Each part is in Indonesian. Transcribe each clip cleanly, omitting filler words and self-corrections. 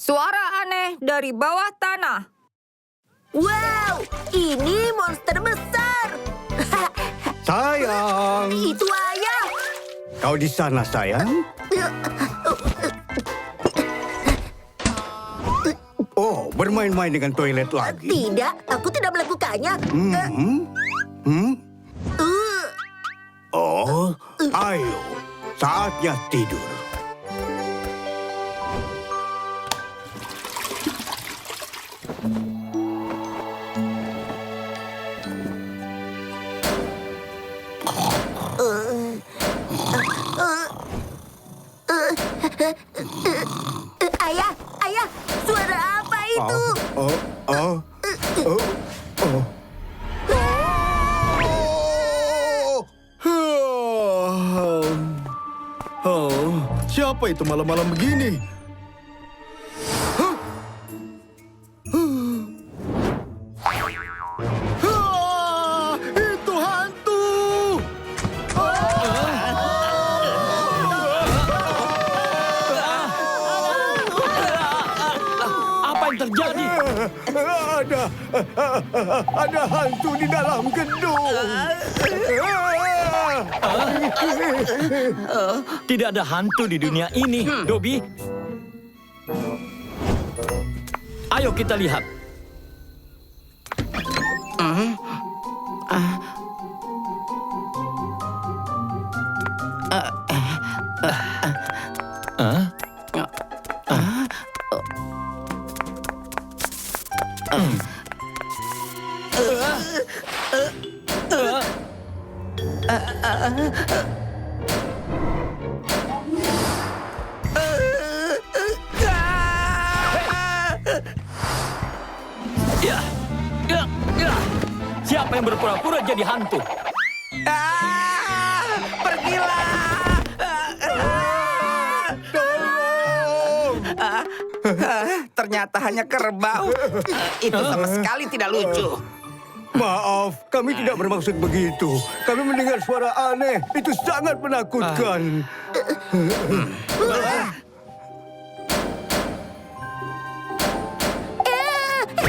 Suara aneh dari bawah tanah. Wow, ini monster besar. Sayang, Itu ayah. kau di sana, sayang? Oh, bermain-main dengan toilet lagi. Tidak, aku tidak melakukannya. Uh, Oh, ayo, saatnya tidur. ayah, ayah, suara apa itu? Oh, oh, oh, oh. Oh, siapa itu malam-malam begini? Itu hantu! Apa yang terjadi? Ada hantu di dalam gedung. Tidak ada hantu di dunia ini, Dobby. Ayo kita lihat. Ya, ya, ya. Siapa yang berpura-pura jadi hantu? Ternyata hanya kerbau. Itu sama sekali tidak lucu. Maaf, kami tidak bermaksud begitu. Kami mendengar suara aneh. Itu sangat menakutkan.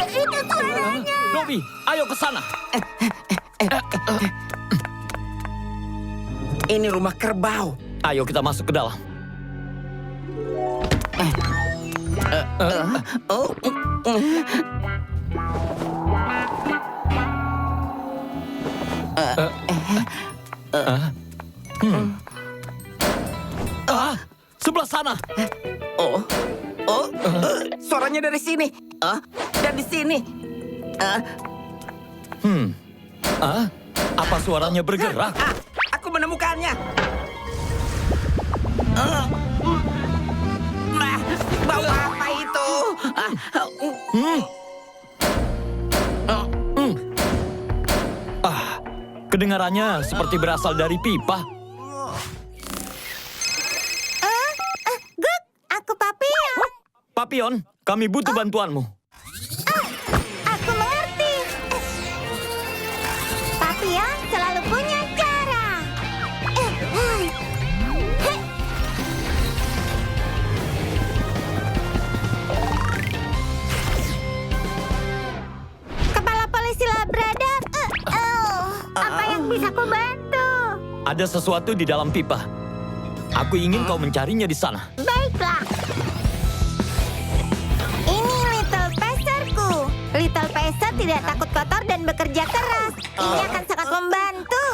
Itu suaranya. Dobby, ayo ke sana. Ini rumah kerbau. Ayo kita masuk ke dalam. Sebelah sana. Suaranya dari sini. Dan di sini. Apa suaranya bergerak? Aku menemukannya. Bau apa itu? Kedengarannya seperti berasal dari pipa. Guk, aku Papion. Papion, kami butuh bantuanmu. Aku mengerti. Papion selalu punya cara. Kepala polisi Labrador. Apa yang bisa ku bantu? Ada sesuatu di dalam pipa. Aku ingin kau mencarinya di sana. Baiklah. Ini Little Pacerku. Little Pacer tidak takut kotor dan bekerja keras. Ini akan sangat membantu.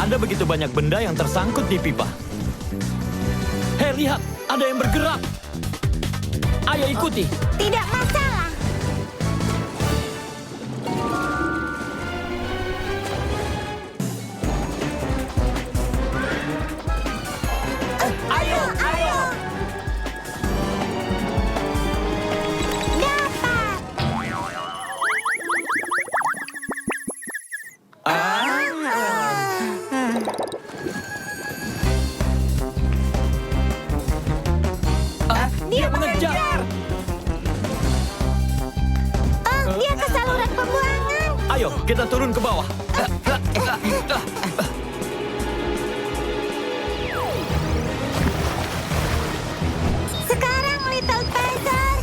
Ada begitu banyak benda yang tersangkut di pipa. Hei, lihat! Ada yang bergerak. Ayo ikuti. Tidak masalah. Ayo, ayo. Dapat. Dia Ayo, kita turun ke bawah. Sekarang, Little Peser.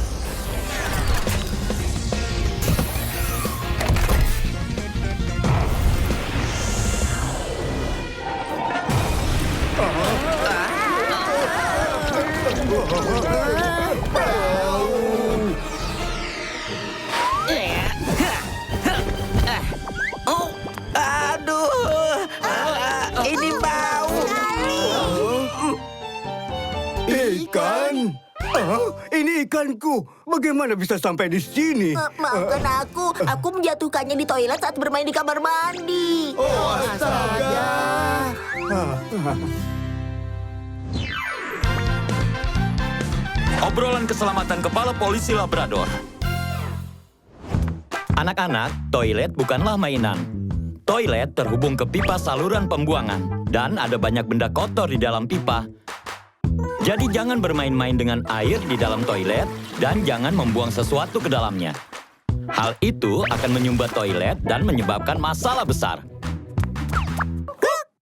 Oh, aduh. Ini bau. Ikan? Ini ikanku. Bagaimana bisa sampai di sini? Maafkan aku menjatuhkannya di toilet saat bermain di kamar mandi. Obrolan keselamatan kepala polisi Labrador. Anak-anak, toilet bukanlah mainan. Toilet terhubung ke pipa saluran pembuangan, dan ada banyak benda kotor di dalam pipa. Jadi jangan bermain-main dengan air di dalam toilet, dan jangan membuang sesuatu ke dalamnya. Hal itu akan menyumbat toilet dan menyebabkan masalah besar.